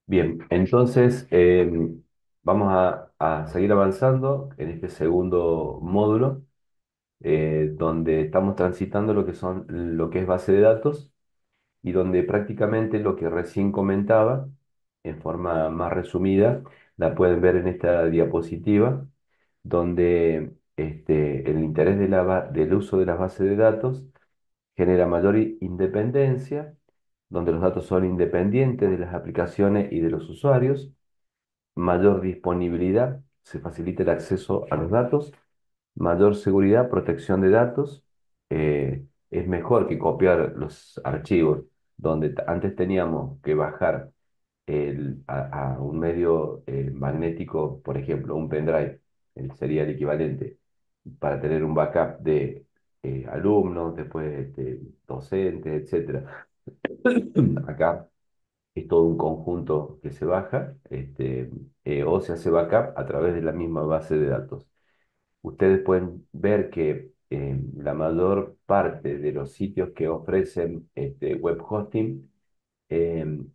Bien, entonces vamos a seguir avanzando en este segundo módulo, donde estamos transitando lo que es base de datos y donde prácticamente lo que recién comentaba, en forma más resumida, la pueden ver en esta diapositiva, donde el interés del uso de las bases de datos genera mayor independencia, donde los datos son independientes de las aplicaciones y de los usuarios, mayor disponibilidad, se facilita el acceso a los datos, mayor seguridad, protección de datos, es mejor que copiar los archivos, donde antes teníamos que bajar a un medio magnético, por ejemplo, un pendrive, sería el equivalente, para tener un backup de alumnos, después docentes, etcétera. Acá es todo un conjunto que se baja, o se hace backup a través de la misma base de datos. Ustedes pueden ver que la mayor parte de los sitios que ofrecen web hosting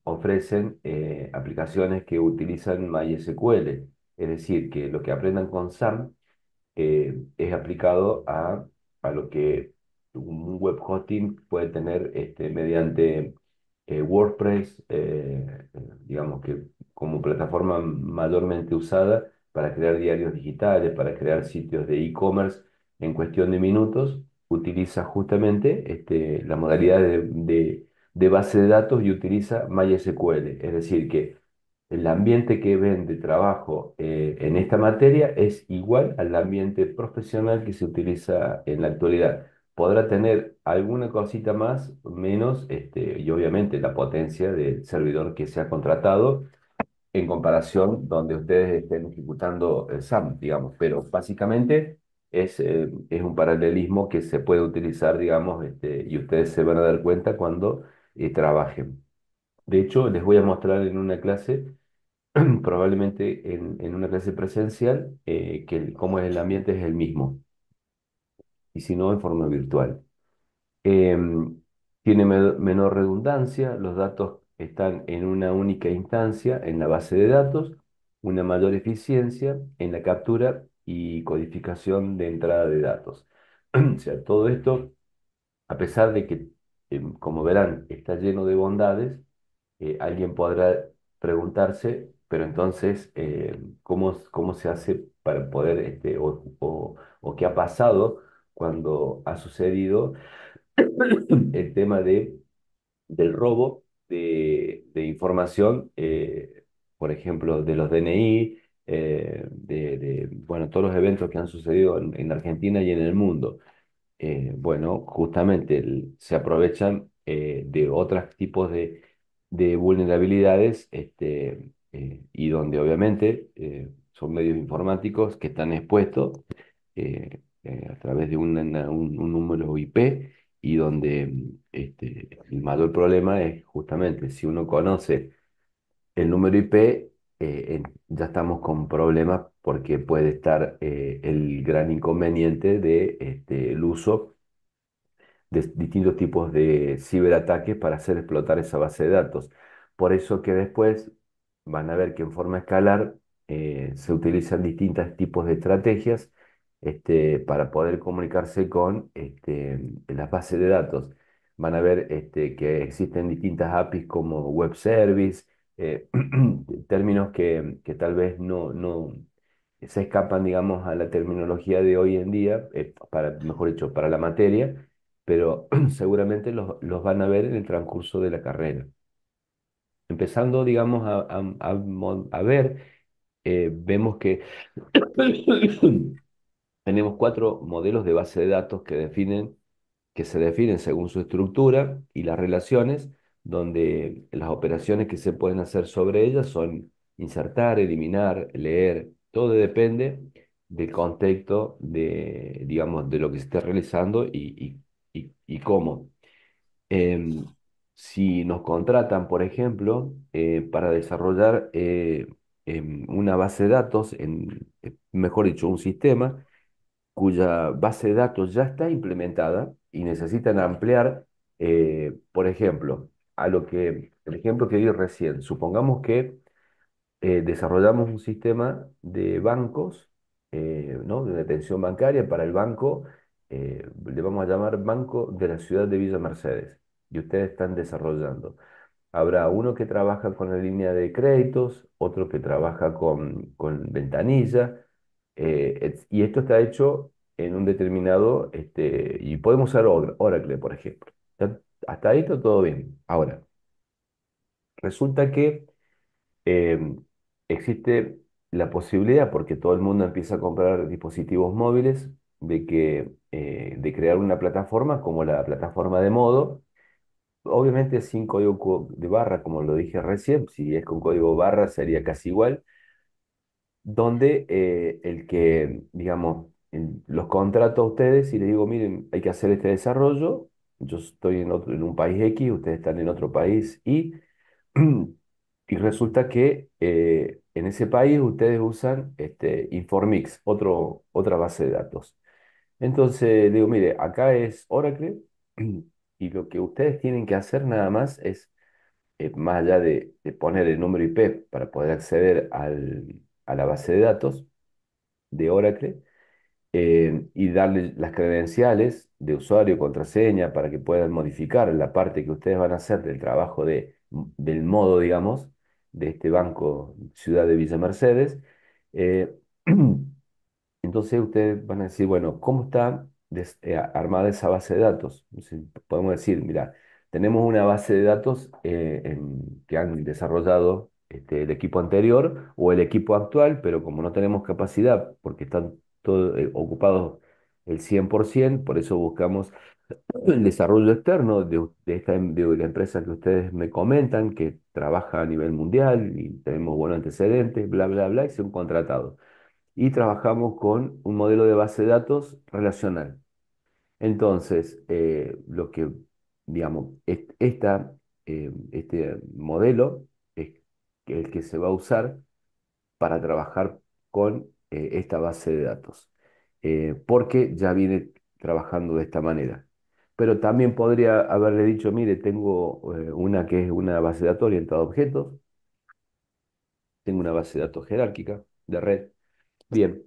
ofrecen aplicaciones que utilizan MySQL, es decir, que lo que aprendan con SAM es aplicado a lo que un web hosting puede tener mediante WordPress, digamos que como plataforma mayormente usada para crear diarios digitales, para crear sitios de e-commerce en cuestión de minutos, utiliza justamente la modalidad de base de datos y utiliza MySQL. Es decir, que el ambiente que ven de trabajo en esta materia es igual al ambiente profesional que se utiliza en la actualidad. Podrá tener alguna cosita más, menos, y obviamente la potencia del servidor que se ha contratado en comparación donde ustedes estén ejecutando el SAM, digamos. Pero básicamente es un paralelismo que se puede utilizar, digamos, y ustedes se van a dar cuenta cuando trabajen. De hecho, les voy a mostrar en una clase probablemente en una clase presencial, cómo es el ambiente es el mismo, y si no, en forma virtual. Em, Tiene menor redundancia, los datos están en una única instancia en la base de datos, una mayor eficiencia en la captura y codificación de entrada de datos. O sea, todo esto, a pesar de que, como verán, está lleno de bondades, alguien podrá preguntarse, pero entonces, ¿cómo se hace para poder, o qué ha pasado cuando ha sucedido el tema del robo de información, por ejemplo, de los DNI, bueno, todos los eventos que han sucedido en Argentina y en el mundo? Bueno, justamente se aprovechan de otros tipos de vulnerabilidades, y donde obviamente son medios informáticos que están expuestos a través de un número IP, y donde el mayor problema es justamente si uno conoce el número IP, ya estamos con problemas porque puede estar el gran inconveniente el uso de distintos tipos de ciberataques para hacer explotar esa base de datos. Por eso que después van a ver que en forma escalar se utilizan distintos tipos de estrategias para poder comunicarse con las bases de datos. Van a ver que existen distintas APIs como web service, eh, términos que tal vez no se escapan, digamos, a la terminología de hoy en día, mejor dicho, para la materia, pero seguramente los van a ver en el transcurso de la carrera. Empezando, digamos, a ver, vemos que tenemos cuatro modelos de base de datos que se definen según su estructura y las relaciones, donde las operaciones que se pueden hacer sobre ellas son insertar, eliminar, leer, todo depende del contexto digamos, de lo que se esté realizando y cómo. Em, si nos contratan, por ejemplo, para desarrollar una base de datos, mejor dicho, un sistema cuya base de datos ya está implementada y necesitan ampliar, por ejemplo, a lo que, el ejemplo que di recién, supongamos que desarrollamos un sistema de bancos, ¿no? De atención bancaria para el banco, le vamos a llamar Banco de la Ciudad de Villa Mercedes, y ustedes están desarrollando. Habrá uno que trabaja con la línea de créditos, otro que trabaja con ventanilla, y esto está hecho en un determinado, y podemos usar Oracle, por ejemplo. Hasta ahí está todo bien. Ahora, resulta que eh, existe la posibilidad, porque todo el mundo empieza a comprar dispositivos móviles, de crear una plataforma como la plataforma de Modo, obviamente sin código de barra, como lo dije recién. Si es con código barra sería casi igual, donde el que, digamos, los contrato a ustedes y les digo, miren, hay que hacer este desarrollo, yo estoy en un país X, ustedes están en otro país Y, y resulta que en ese país ustedes usan Informix, otra base de datos. Entonces digo, mire, acá es Oracle, y lo que ustedes tienen que hacer nada más es, más allá de poner el número IP para poder acceder a la base de datos de Oracle, y darle las credenciales de usuario y contraseña para que puedan modificar la parte que ustedes van a hacer del trabajo del modo, digamos, de este banco Ciudad de Villa Mercedes. eh, Entonces ustedes van a decir, bueno, ¿cómo está armada esa base de datos? Entonces, podemos decir, mira, tenemos una base de datos que han desarrollado el equipo anterior o el equipo actual, pero como no tenemos capacidad, porque están todos ocupados el 100%, por eso buscamos el desarrollo externo de la empresa que ustedes me comentan, que trabaja a nivel mundial y tenemos buenos antecedentes, bla, bla, bla, y son contratados, y trabajamos con un modelo de base de datos relacional. Entonces, lo que, digamos, este modelo es el que se va a usar para trabajar con esta base de datos, porque ya viene trabajando de esta manera. Pero también podría haberle dicho, mire, tengo una que es una base de datos orientada a objetos, tengo una base de datos jerárquica de red. Bien,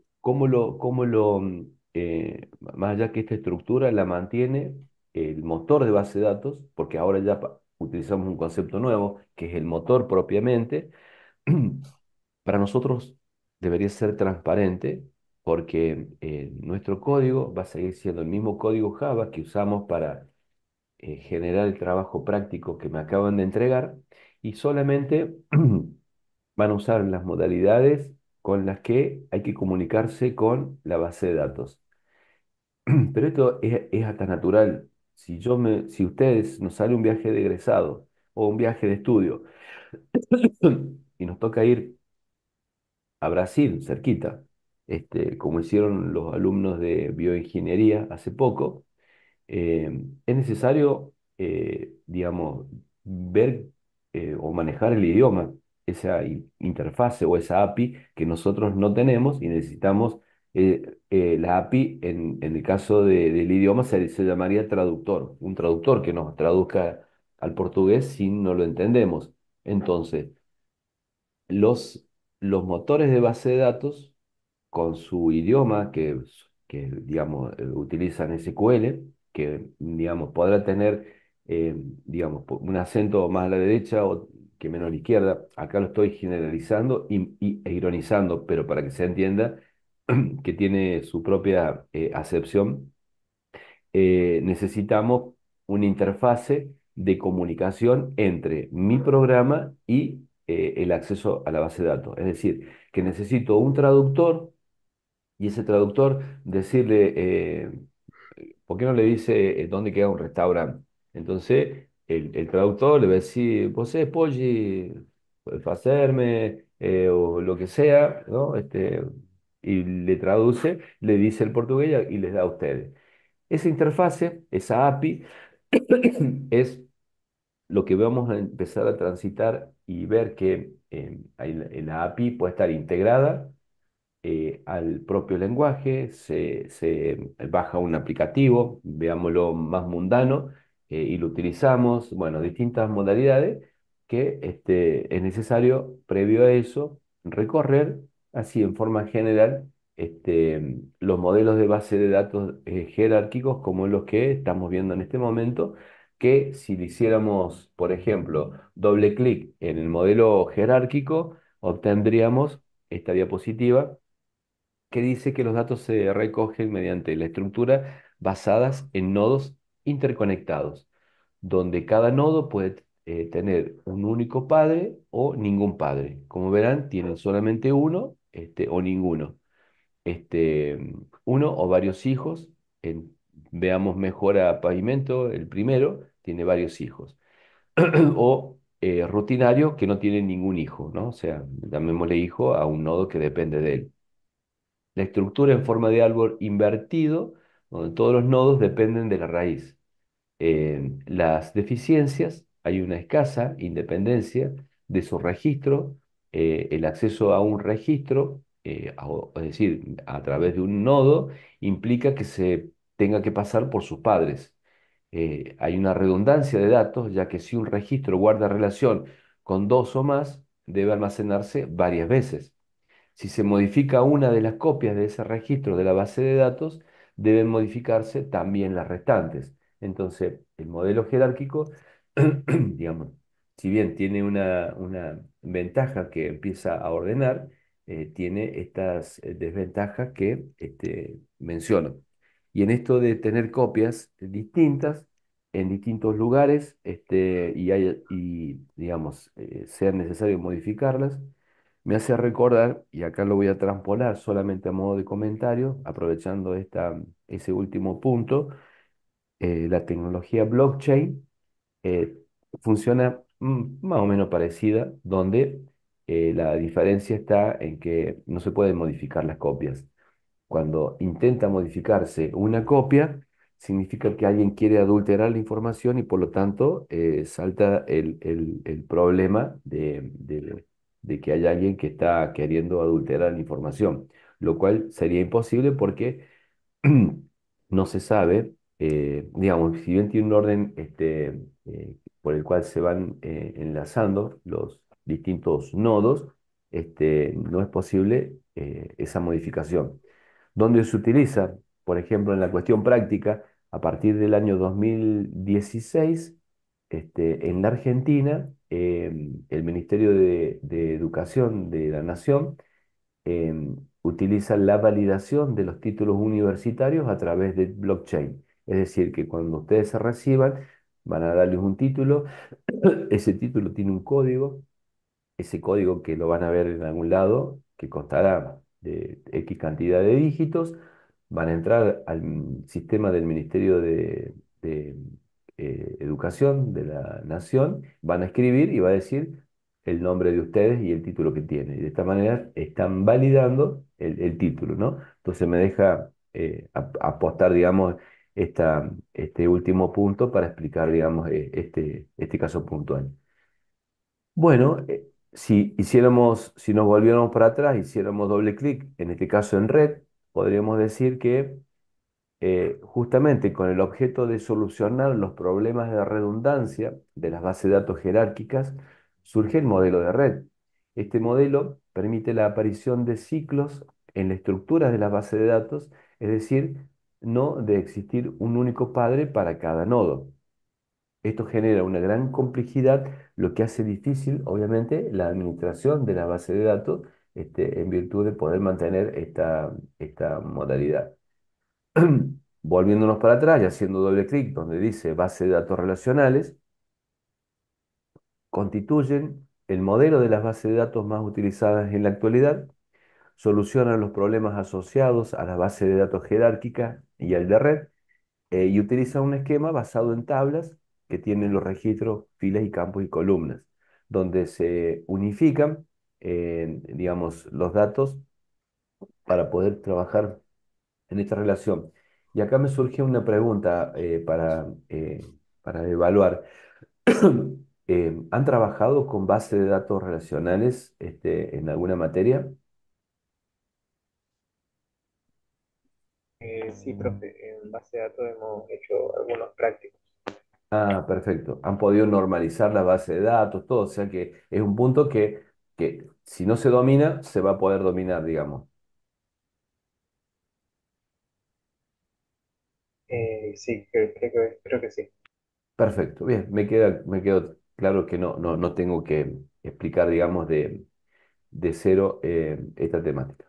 más allá que esta estructura la mantiene el motor de base de datos, porque ahora ya utilizamos un concepto nuevo, que es el motor propiamente. Para nosotros debería ser transparente, porque nuestro código va a seguir siendo el mismo código Java que usamos para generar el trabajo práctico que me acaban de entregar, y solamente van a usar las modalidades con las que hay que comunicarse con la base de datos. Pero esto es hasta natural. Si ustedes nos sale un viaje de egresado o un viaje de estudio y nos toca ir a Brasil, cerquita, como hicieron los alumnos de bioingeniería hace poco, es necesario, digamos, ver o manejar el idioma, esa interfase o esa API que nosotros no tenemos, y necesitamos la API. En el caso del idioma se llamaría traductor, un traductor que nos traduzca al portugués si no lo entendemos. Entonces, los, los motores de base de datos con su idioma que digamos, utilizan SQL, que, digamos, podrá tener, digamos, un acento más a la derecha o que menos a la izquierda. Acá lo estoy generalizando e ironizando, pero para que se entienda que tiene su propia acepción. Necesitamos una interfase de comunicación entre mi programa y el acceso a la base de datos. Es decir, que necesito un traductor, y ese traductor decirle, ¿por qué no le dice dónde queda un restaurante? Entonces, el traductor le va a decir, vos poggi, puedes hacerme, o lo que sea, ¿no? Y le traduce, le dice el portugués y les da a ustedes. Esa interfase, esa API, es lo que vamos a empezar a transitar y ver que la API puede estar integrada al propio lenguaje. Se baja un aplicativo, veámoslo más mundano, y lo utilizamos, bueno, distintas modalidades que es necesario, previo a eso, recorrer así en forma general los modelos de base de datos jerárquicos como los que estamos viendo en este momento, que si le hiciéramos, por ejemplo, doble clic en el modelo jerárquico, obtendríamos esta diapositiva que dice que los datos se recogen mediante la estructura basadas en nodos interconectados, donde cada nodo puede tener un único padre o ningún padre. Como verán, tienen solamente uno o ninguno. Uno o varios hijos. Veamos mejora pavimento, el primero tiene varios hijos. O rutinario que no tiene ningún hijo, ¿no? O sea, llamémosle hijo a un nodo que depende de él. La estructura en forma de árbol invertido, donde todos los nodos dependen de la raíz. Las deficiencias, hay una escasa independencia de su registro, el acceso a un registro, es decir, a través de un nodo, implica que se tenga que pasar por sus padres. Hay una redundancia de datos, ya que si un registro guarda relación con dos o más, debe almacenarse varias veces. Si se modifica una de las copias de ese registro de la base de datos, deben modificarse también las restantes. Entonces, el modelo jerárquico, digamos, si bien tiene una ventaja que empieza a ordenar, tiene estas desventajas que menciono. Y en esto de tener copias distintas en distintos lugares digamos, sea necesario modificarlas, me hace recordar, y acá lo voy a transponer solamente a modo de comentario, aprovechando ese último punto, la tecnología blockchain eh, funciona más o menos parecida, donde la diferencia está en que no se pueden modificar las copias. Cuando intenta modificarse una copia, significa que alguien quiere adulterar la información y por lo tanto salta el problema de que haya alguien que está queriendo adulterar la información, lo cual sería imposible porque no se sabe, digamos, si bien tiene un orden por el cual se van enlazando los distintos nodos, no es posible esa modificación. Donde se utiliza, por ejemplo, en la cuestión práctica, a partir del año 2016, en la Argentina, el Ministerio de Educación de la Nación utiliza la validación de los títulos universitarios a través de blockchain. Es decir, que cuando ustedes se reciban, van a darles un título, ese título tiene un código, ese código que lo van a ver en algún lado, que constará de X cantidad de dígitos, van a entrar al sistema del Ministerio de Educación de la Nación, van a escribir y va a decir el nombre de ustedes y el título que tienen. Y de esta manera están validando el título, ¿no? Entonces me deja apostar, digamos, este último punto para explicar, digamos, este caso puntual. Bueno, si nos volviéramos para atrás, hiciéramos doble clic, en este caso en red, podríamos decir que justamente con el objeto de solucionar los problemas de redundancia de las bases de datos jerárquicas, surge el modelo de red. Este modelo permite la aparición de ciclos en la estructura de las bases de datos, es decir, no de existir un único padre para cada nodo. Esto genera una gran complejidad, lo que hace difícil, obviamente, la administración de la base de datos, en virtud de poder mantener esta modalidad. Volviéndonos para atrás y haciendo doble clic donde dice base de datos relacionales, constituyen el modelo de las bases de datos más utilizadas en la actualidad, solucionan los problemas asociados a la base de datos jerárquica y al de red, y utiliza un esquema basado en tablas que tienen los registros, filas y campos y columnas, donde se unifican, digamos, los datos para poder trabajar en esta relación. Y acá me surge una pregunta para evaluar. ¿Han trabajado con bases de datos relacionales en alguna materia? Sí, profe, en base de datos hemos hecho algunos prácticos. Ah, perfecto. Han podido normalizar la base de datos, todo. O sea que es un punto que si no se domina, se va a poder dominar, digamos. Sí, creo que sí. Perfecto. Bien, me quedó claro que no tengo que explicar, digamos, de cero esta temática.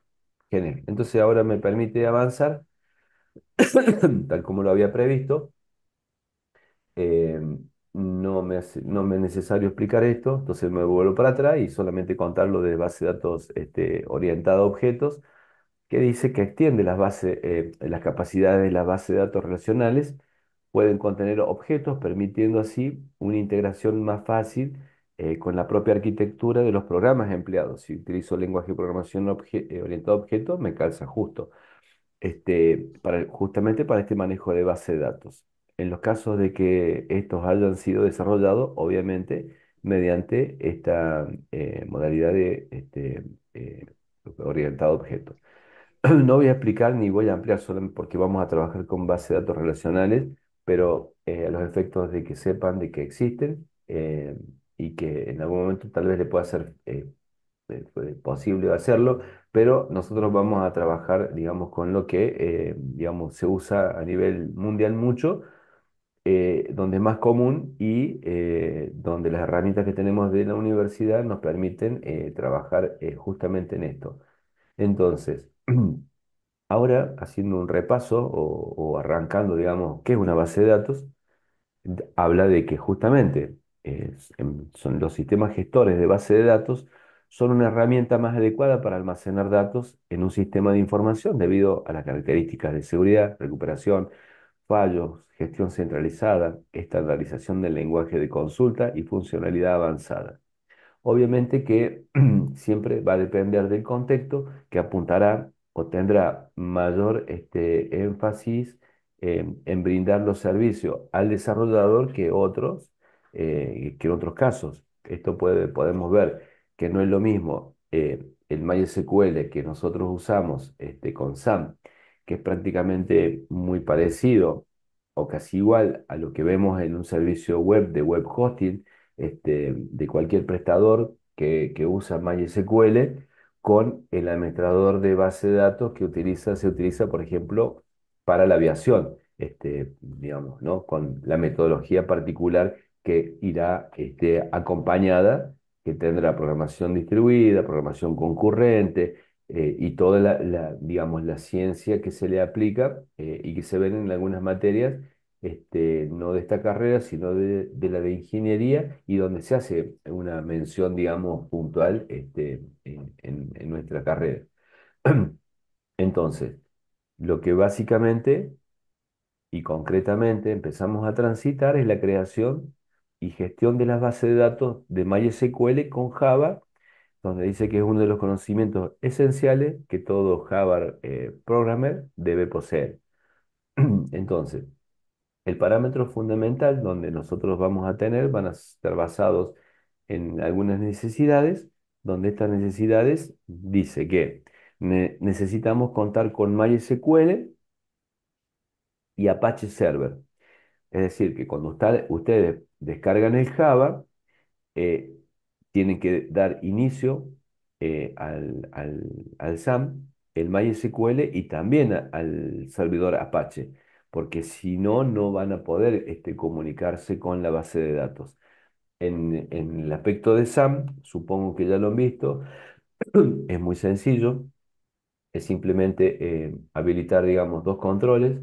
Genial. Entonces ahora me permite avanzar, tal como lo había previsto. eh, no me es necesario explicar esto, entonces me vuelvo para atrás y solamente contarlo de base de datos orientada a objetos, que dice que extiende las capacidades de las bases de datos relacionales, pueden contener objetos, permitiendo así una integración más fácil con la propia arquitectura de los programas empleados. Si utilizo lenguaje de programación orientado a objetos, me calza justo justamente para este manejo de base de datos. En los casos de que estos hayan sido desarrollados, obviamente, mediante esta modalidad de orientado a objetos. No voy a explicar ni voy a ampliar solamente porque vamos a trabajar con bases de datos relacionales, pero a los efectos de que sepan de que existen y que en algún momento tal vez le pueda ser fue posible hacerlo, pero nosotros vamos a trabajar, digamos, con lo que, digamos, se usa a nivel mundial mucho, donde es más común y donde las herramientas que tenemos de la universidad nos permiten trabajar justamente en esto. Entonces, ahora haciendo un repaso o arrancando, digamos, qué es una base de datos, habla de que justamente son los sistemas gestores de base de datos son una herramienta más adecuada para almacenar datos en un sistema de información debido a las características de seguridad, recuperación, fallos, gestión centralizada, estandarización del lenguaje de consulta y funcionalidad avanzada. Obviamente que siempre va a depender del contexto que apuntará o tendrá mayor énfasis en brindar los servicios al desarrollador que en otros casos. Podemos ver que no es lo mismo el MySQL que nosotros usamos con SAM, que es prácticamente muy parecido o casi igual a lo que vemos en un servicio web de web hosting de cualquier prestador que usa MySQL con el administrador de base de datos se utiliza, por ejemplo, para la aviación, digamos, ¿no? Con la metodología particular que irá acompañada, que tendrá programación distribuida, programación concurrente, y toda digamos, la ciencia que se le aplica y que se ven en algunas materias no de esta carrera, sino de la de ingeniería, y donde se hace una mención, digamos, puntual en nuestra carrera. Entonces, lo que básicamente y concretamente empezamos a transitar es la creación y gestión de las bases de datos de MySQL con Java, donde dice que es uno de los conocimientos esenciales que todo Java programmer debe poseer. Entonces, el parámetro fundamental donde nosotros vamos a tener van a estar basados en algunas necesidades, donde estas necesidades dice que necesitamos contar con MySQL y Apache Server. Es decir, que cuando ustedes descargan el Java, eh, tienen que dar inicio al SAM, el MySQL y también al servidor Apache, porque si no, no van a poder comunicarse con la base de datos. En el aspecto de SAM, supongo que ya lo han visto, es muy sencillo, es simplemente habilitar, digamos, dos controles.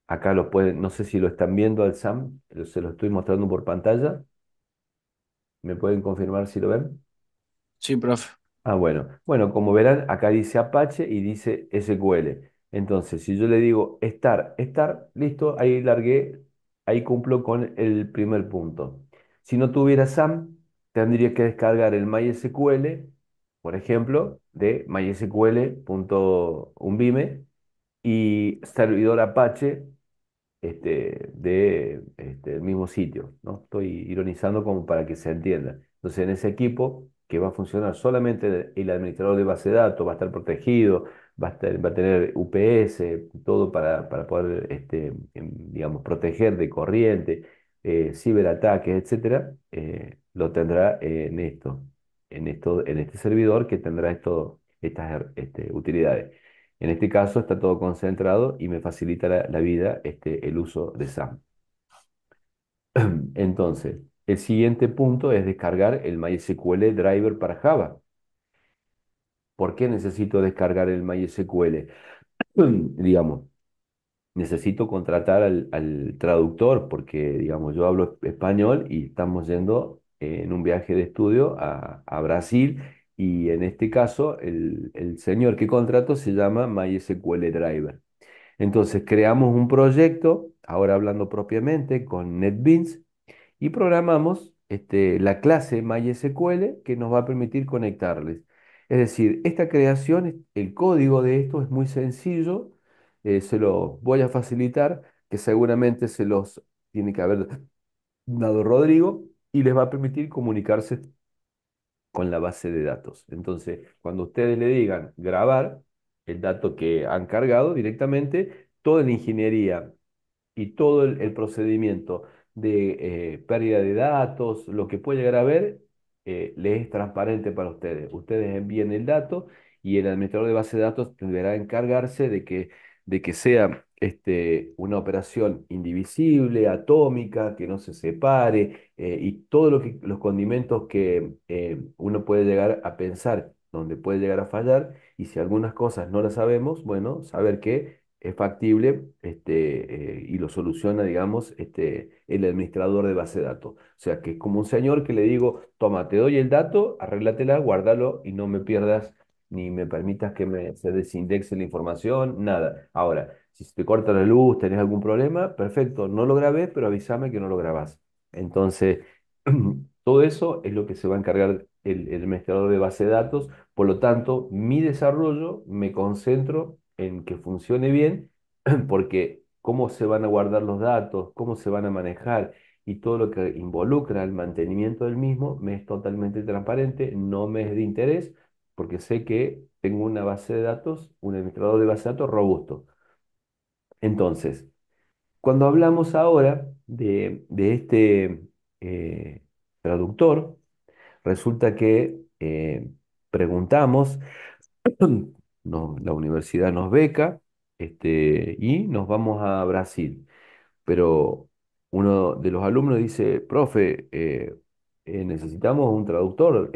Acá lo pueden, no sé si lo están viendo al SAM, pero se lo estoy mostrando por pantalla. ¿Me pueden confirmar si lo ven? Sí, profe. Ah, bueno. Bueno, como verán, acá dice Apache y dice SQL. Entonces, si yo le digo listo, ahí largué, ahí cumplo con el primer punto. Si no tuviera SAM, tendría que descargar el MySQL, por ejemplo, de mysql.unvime y servidor Apache del mismo sitio, ¿no? Estoy ironizando como para que se entienda. Entonces, en ese equipo que va a funcionar solamente el administrador de base de datos, va a estar protegido, va a tener UPS, todo para poder, digamos, proteger de corriente, ciberataques, etcétera, lo tendrá en este servidor que tendrá estas utilidades. En este caso está todo concentrado y me facilita la vida el uso de SAM. Entonces, el siguiente punto es descargar el MySQL driver para Java. ¿Por qué necesito descargar el MySQL? Digamos, necesito contratar al traductor porque, digamos, yo hablo español y estamos yendo en un viaje de estudio a Brasil y en este caso el señor que contrato se llama MySQL Driver. Entonces creamos un proyecto, ahora hablando propiamente, con NetBeans y programamos la clase MySQL que nos va a permitir conectarles. Es decir, esta creación, el código de esto es muy sencillo, se lo voy a facilitar, que seguramente se los tiene que haber dado Rodrigo y les va a permitir comunicarse con la base de datos. Entonces, cuando ustedes le digan grabar el dato que han cargado directamente, toda la ingeniería y todo el procedimiento de pérdida de datos, lo que puede llegar a ver, le es transparente para ustedes. Ustedes envíen el dato y el administrador de base de datos deberá encargarse de que sea una operación indivisible, atómica, que no se separe, y todos los condimentos que uno puede llegar a pensar, donde puede llegar a fallar, y si algunas cosas no las sabemos, bueno, saber que es factible y lo soluciona, digamos, el administrador de base de datos. O sea, que es como un señor que le digo, toma, te doy el dato, arréglatela, guárdalo y no me pierdas ni me permitas que se desindexe la información, nada. Ahora, si se te corta la luz, tenés algún problema, perfecto, no lo grabé, pero avísame que no lo grabás. Entonces, todo eso es lo que se va a encargar el administrador de base de datos. Por lo tanto, mi desarrollo me concentro en que funcione bien, porque cómo se van a guardar los datos, cómo se van a manejar y todo lo que involucra el mantenimiento del mismo me es totalmente transparente, no me es de interés, porque sé que tengo una base de datos, un administrador de base de datos robusto. Entonces, cuando hablamos ahora de este traductor, resulta que preguntamos, la universidad nos beca, y nos vamos a Brasil. Pero uno de los alumnos dice, profe, necesitamos un traductor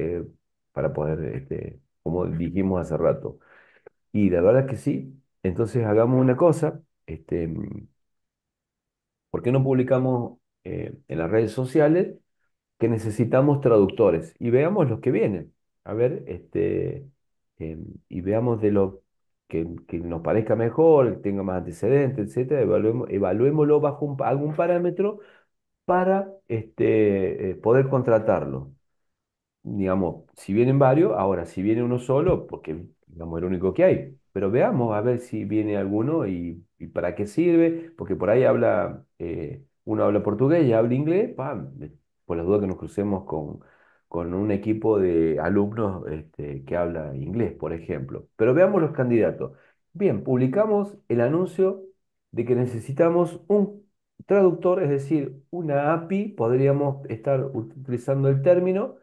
para poder, como dijimos hace rato. Y la verdad es que sí. Entonces hagamos una cosa, ¿por qué no publicamos en las redes sociales que necesitamos traductores y veamos los que vienen? A ver, y veamos de lo que nos parezca mejor, que tenga más antecedentes, etcétera, evaluémoslo bajo algún parámetro para poder contratarlo. Digamos, si vienen varios, ahora si viene uno solo, porque digamos el único que hay, pero veamos a ver si viene alguno y para qué sirve, porque por ahí uno habla portugués y habla inglés, por las dudas que nos crucemos con un equipo de alumnos que habla inglés, por ejemplo. Pero veamos los candidatos. Bien, publicamos el anuncio de que necesitamos un traductor, es decir, una API, podríamos estar utilizando el término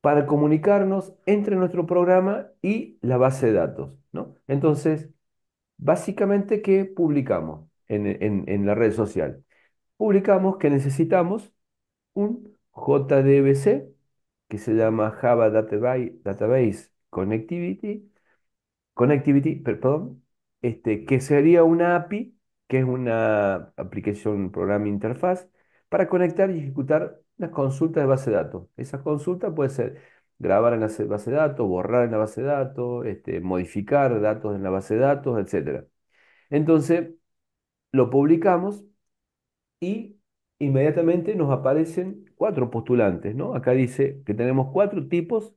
para comunicarnos entre nuestro programa y la base de datos, ¿no? Entonces, básicamente, ¿qué publicamos en la red social? Publicamos que necesitamos un JDBC, que se llama Java Database perdón, que sería una API, que es una Application Programming Interface, para conectar y ejecutar una consulta de base de datos. Esa consulta puede ser grabar en la base de datos, borrar en la base de datos, modificar datos en la base de datos, etcétera. Entonces, lo publicamos y inmediatamente nos aparecen cuatro postulantes, ¿no? Acá dice que tenemos cuatro tipos,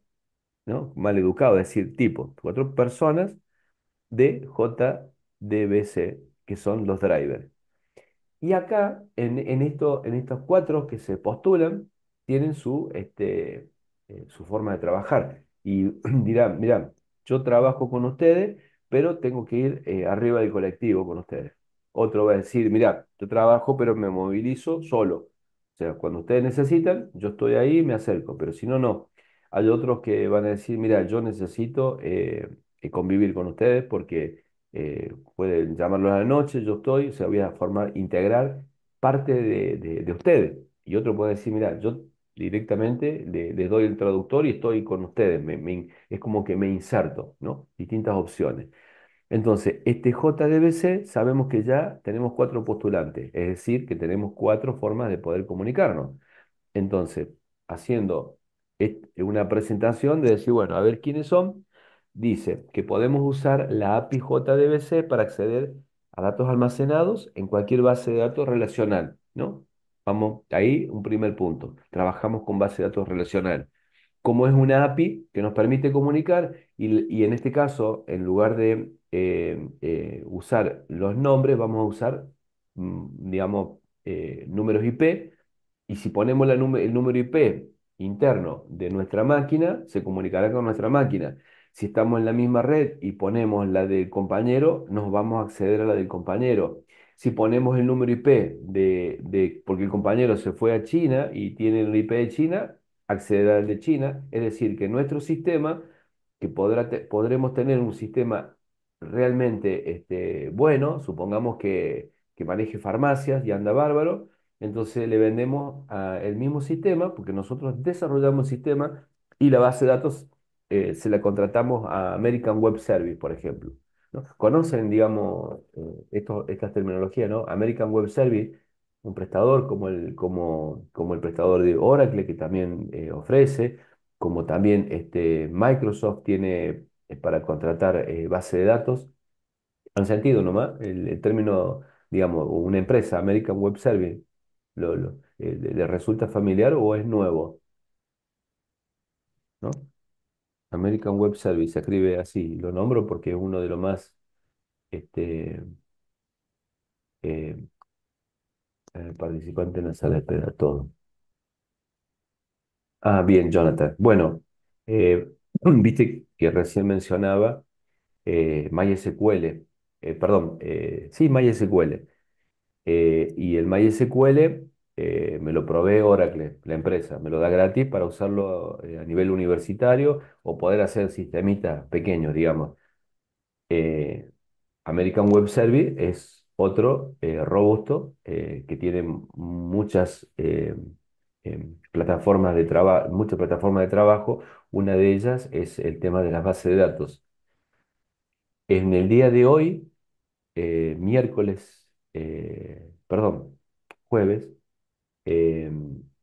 ¿no? Mal educado, es decir, tipos, cuatro personas de JDBC, que son los drivers. Y acá, en estos cuatro que se postulan, tienen su forma de trabajar. Y dirá, mira, yo trabajo con ustedes, pero tengo que ir arriba del colectivo con ustedes. Otro va a decir, mira, yo trabajo, pero me movilizo solo. O sea, cuando ustedes necesitan, yo estoy ahí y me acerco, pero si no, no. Hay otros que van a decir, mira, yo necesito convivir con ustedes porque pueden llamarlos a la noche, yo estoy, o sea, voy a formar, integrar parte de ustedes. Y otro puede decir, mira, yo directamente les doy el traductor y estoy con ustedes. Es como que me inserto, ¿no? Distintas opciones. Entonces, este JDBC sabemos que ya tenemos cuatro postulantes, es decir, que tenemos cuatro formas de poder comunicarnos. Entonces, haciendo una presentación de decir, bueno, a ver quiénes son, dice que podemos usar la API JDBC para acceder a datos almacenados en cualquier base de datos relacional, ¿no? Vamos, ahí un primer punto. Trabajamos con base de datos relacional. Como es una API que nos permite comunicar, y en este caso, en lugar de usar los nombres, vamos a usar, digamos, números IP, y si ponemos el número IP interno de nuestra máquina, se comunicará con nuestra máquina. Si estamos en la misma red y ponemos la del compañero, nos vamos a acceder a la del compañero. Si ponemos el número IP porque el compañero se fue a China y tiene el IP de China, accederá al de China. Es decir, que nuestro sistema, que podremos tener un sistema realmente bueno, supongamos que maneje farmacias y anda bárbaro, entonces le vendemos el mismo sistema, porque nosotros desarrollamos el sistema y la base de datos se la contratamos a American Web Service, por ejemplo. ¿No? Conocen, digamos, estas terminologías, ¿no? American Web Service, un prestador como el prestador de Oracle, que también ofrece, como también Microsoft tiene para contratar base de datos. ¿Han sentido nomás el término, digamos, una empresa, American Web Service, le resulta familiar o es nuevo? ¿No? American Web Service se escribe así, lo nombro porque es uno de los más este, eh, participantes en la sala de espera, todo. Ah, bien, Jonathan. Bueno, viste que recién mencionaba MySQL, perdón, sí, MySQL. Y el MySQL me lo provee Oracle, la empresa, me lo da gratis para usarlo a nivel universitario o poder hacer sistemitas pequeños, digamos. Eh, American Web Service es otro robusto que tiene muchas plataformas de trabajo, muchas plataformas de trabajo. Una de ellas es el tema de las bases de datos. En el día de hoy, miércoles, perdón, jueves, eh,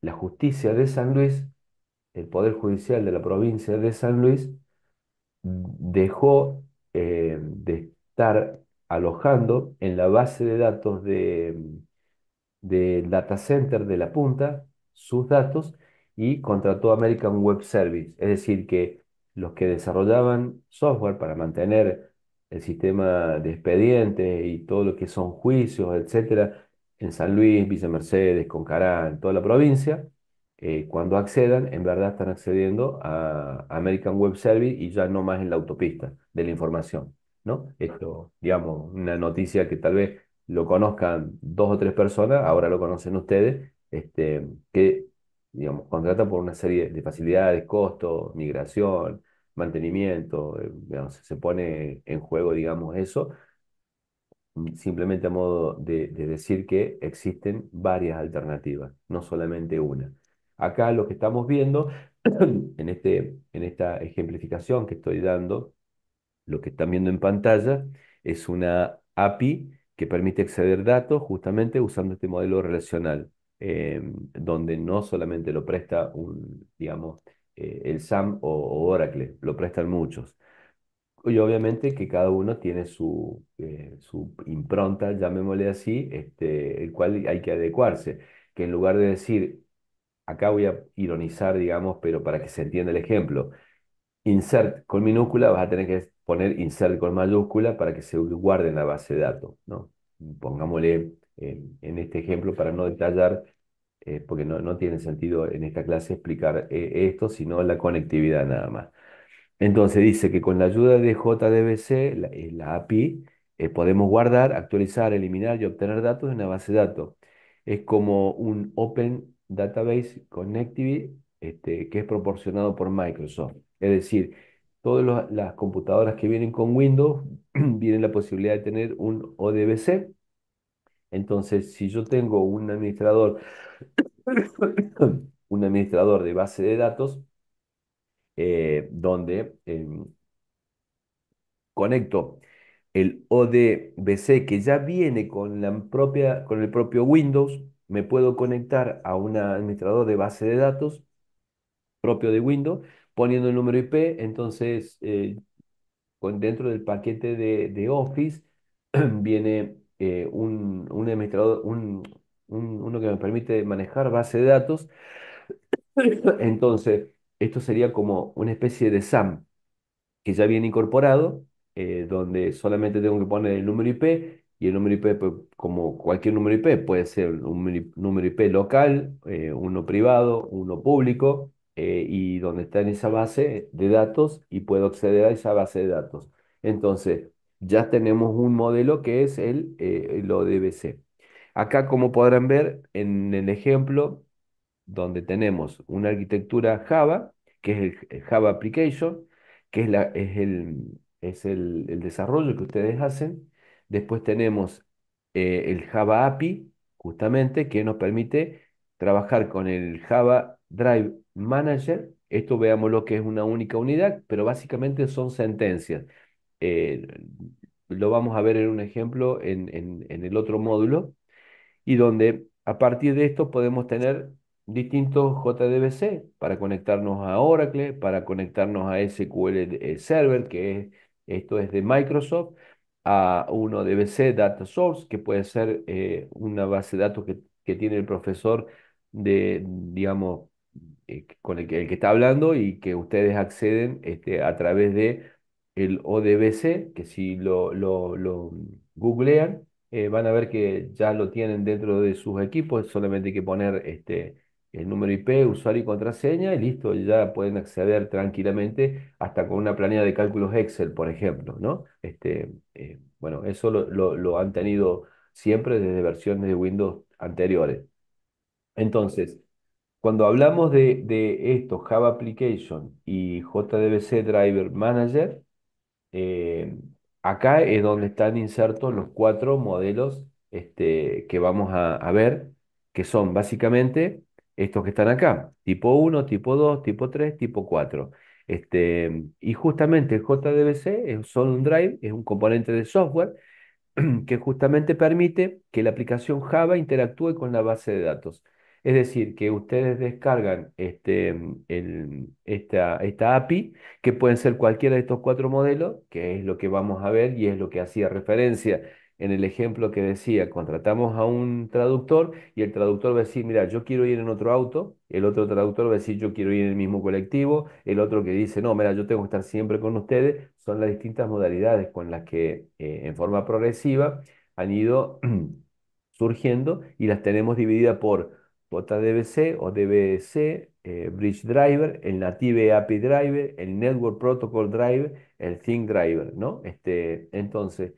la justicia de San Luis, el Poder Judicial de la provincia de San Luis, dejó de estar alojando en la base de datos del data center de la punta sus datos y contrató American Web Service. Es decir, que los que desarrollaban software para mantener el sistema de expedientes y todo lo que son juicios, etcétera, en San Luis, Villa Mercedes, Concará, en toda la provincia, cuando accedan, en verdad están accediendo a American Web Service y ya no más en la autopista de la información, ¿no? Esto, digamos, una noticia que tal vez lo conozcan dos o tres personas, ahora lo conocen ustedes, que, digamos, contratan por una serie de facilidades, costos, migración, mantenimiento, digamos, se pone en juego, digamos, eso, simplemente a modo de decir que existen varias alternativas, no solamente una. Acá lo que estamos viendo en esta ejemplificación que estoy dando, lo que están viendo en pantalla es una API que permite acceder datos justamente usando este modelo relacional, donde no solamente lo presta digamos, el SAM o Oracle, lo prestan muchos. Y obviamente que cada uno tiene su impronta, llamémosle así, el cual hay que adecuarse. Que en lugar de decir, acá voy a ironizar, digamos, pero para que se entienda el ejemplo, insert con minúscula, vas a tener que poner insert con mayúscula para que se guarde en la base de datos, ¿no? Pongámosle en este ejemplo para no detallar porque no tiene sentido en esta clase explicar esto, sino la conectividad nada más. Entonces dice que con la ayuda de JDBC, la API, podemos guardar, actualizar, eliminar y obtener datos de una base de datos. Es como un Open Database Connectivity, que es proporcionado por Microsoft. Es decir, todas las computadoras que vienen con Windows vienen la posibilidad de tener un ODBC. Entonces, si yo tengo un administrador, un administrador de base de datos, donde conecto el ODBC que ya viene con con el propio Windows, me puedo conectar a un administrador de base de datos propio de Windows, poniendo el número IP. Entonces, dentro del paquete de Office viene un administrador, uno que me permite manejar base de datos. Entonces, esto sería como una especie de SAM que ya viene incorporado, donde solamente tengo que poner el número IP, y el número IP, pues, como cualquier número IP, puede ser un número IP local, uno privado, uno público, y donde está en esa base de datos y puedo acceder a esa base de datos. Entonces, ya tenemos un modelo que es el ODBC. Acá, como podrán ver en el ejemplo, donde tenemos una arquitectura Java, que es el Java Application, que es el desarrollo que ustedes hacen. Después tenemos el Java API, justamente, que nos permite trabajar con el Java Drive Manager. Esto veamos lo que es una única unidad, pero básicamente son sentencias. Eh, lo vamos a ver en un ejemplo en el otro módulo, y donde a partir de esto podemos tener distintos JDBC para conectarnos a Oracle, para conectarnos a SQL Server, esto es de Microsoft, a uno DBC Data Source, que puede ser una base de datos que tiene el profesor digamos, con el que está hablando, y que ustedes acceden a través de el ODBC, que si lo googlean, van a ver que ya lo tienen dentro de sus equipos. Solamente hay que poner el número IP, usuario y contraseña, y listo, ya pueden acceder tranquilamente, hasta con una planilla de cálculos Excel, por ejemplo, ¿no? Bueno, eso lo han tenido siempre desde versiones de Windows anteriores. Entonces, cuando hablamos de esto, Java Application y JDBC Driver Manager, eh, acá es donde están insertos los cuatro modelos, que vamos a ver, que son básicamente estos que están acá: tipo uno, tipo 2, tipo 3, tipo 4. Y justamente el JDBC es solo un drive, es un componente de software que justamente permite que la aplicación Java interactúe con la base de datos. Es decir, que ustedes descargan esta API, que pueden ser cualquiera de estos cuatro modelos, que es lo que vamos a ver y es lo que hacía referencia en el ejemplo que decía: contratamos a un traductor y el traductor va a decir, mira, yo quiero ir en otro auto; el otro traductor va a decir, yo quiero ir en el mismo colectivo; el otro que dice, no, mira, yo tengo que estar siempre con ustedes. Son las distintas modalidades con las que, en forma progresiva, han ido surgiendo, y las tenemos divididas por JDBC o DBC, Bridge Driver, el Native API Driver, el Network Protocol Driver, el Thing Driver, ¿no? Entonces,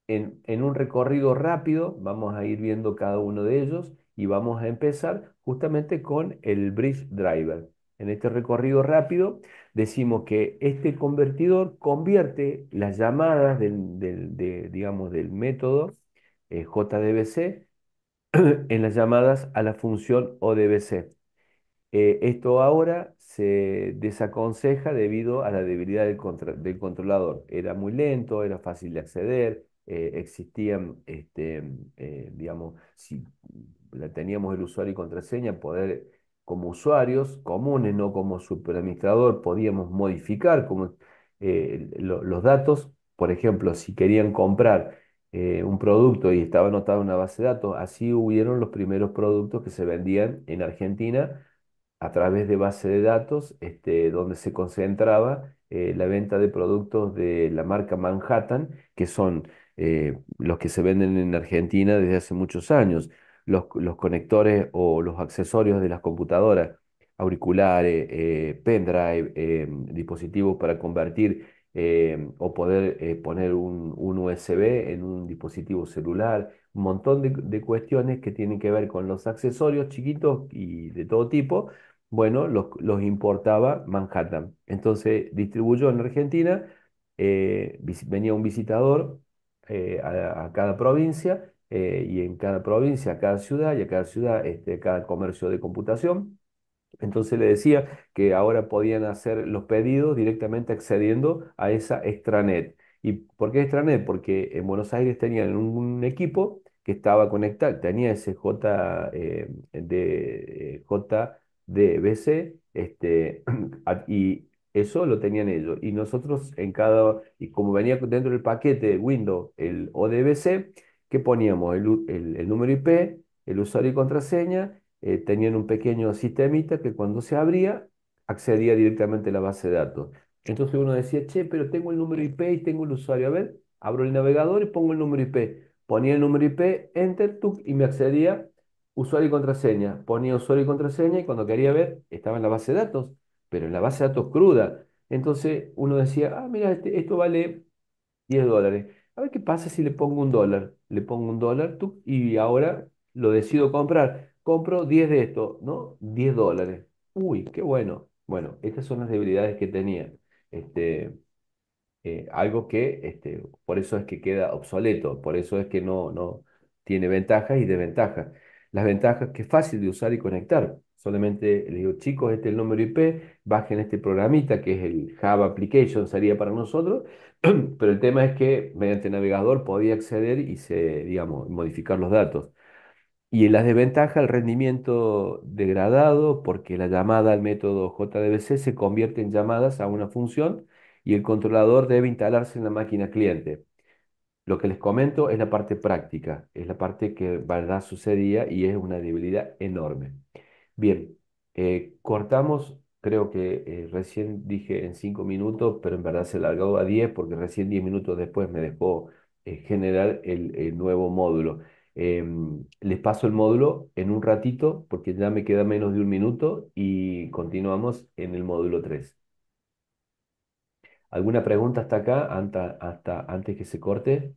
en un recorrido rápido vamos a ir viendo cada uno de ellos, y vamos a empezar justamente con el Bridge Driver. En este recorrido rápido decimos que este convertidor convierte las llamadas digamos, del método JDBC en las llamadas a la función ODBC. Esto ahora se desaconseja debido a la debilidad del controlador. Era muy lento, era fácil de acceder, existían, digamos, si teníamos el usuario y contraseña, poder, como usuarios comunes, no como superadministrador, podíamos modificar los datos. Por ejemplo, si querían comprar un producto y estaba anotado en una base de datos, así hubieron los primeros productos que se vendían en Argentina a través de base de datos, donde se concentraba la venta de productos de la marca Manhattan, que son los que se venden en Argentina desde hace muchos años. los conectores o los accesorios de las computadoras, auriculares, pendrive, dispositivos para convertir o poder poner un USB en un dispositivo celular, un montón de cuestiones que tienen que ver con los accesorios chiquitos y de todo tipo. Bueno, los importaba Manhattan. Entonces distribuyó en Argentina, venía un visitador a cada provincia y en cada provincia, a cada ciudad y a cada ciudad, cada comercio de computación. Entonces le decía que ahora podían hacer los pedidos directamente accediendo a esa extranet. ¿Y por qué extranet? Porque en Buenos Aires tenían un equipo que estaba conectado, tenía ese JDBC, y eso lo tenían ellos. Y nosotros y como venía dentro del paquete de Windows, el ODBC, ¿qué poníamos? El número IP, el usuario y contraseña. Tenían un pequeño sistemita que cuando se abría accedía directamente a la base de datos. Entonces uno decía, che, pero tengo el número IP y tengo el usuario. A ver, abro el navegador y pongo el número IP. Ponía el número IP, enter, tuc, y me accedía usuario y contraseña. Ponía usuario y contraseña y cuando quería ver estaba en la base de datos, pero en la base de datos cruda. Entonces uno decía, ah, mira, esto vale $10. A ver qué pasa si le pongo un dólar. Le pongo un dólar y ahora lo decido comprar. Compro 10 de estos, ¿no? $10. Uy, qué bueno. Bueno, estas son las debilidades que tenía. Este, algo que, por eso es que queda obsoleto, por eso es que no tiene ventajas y desventajas. Las ventajas que es fácil de usar y conectar. Solamente les digo, chicos, este es el número IP, bajen este programita que es el Java Application, sería para nosotros, pero el tema es que mediante navegador podía acceder y digamos, modificar los datos. Y en las desventajas, el rendimiento degradado porque la llamada al método JDBC se convierte en llamadas a una función y el controlador debe instalarse en la máquina cliente. Lo que les comento es la parte práctica, es la parte que verdad sucedía y es una debilidad enorme. Bien, cortamos, creo que recién dije en 5 minutos, pero en verdad se alargó a 10 porque recién 10 minutos después me dejó generar el nuevo módulo. Les paso el módulo en un ratito porque ya me queda menos de un minuto y continuamos en el módulo 3. ¿Alguna pregunta hasta acá, hasta antes que se corte?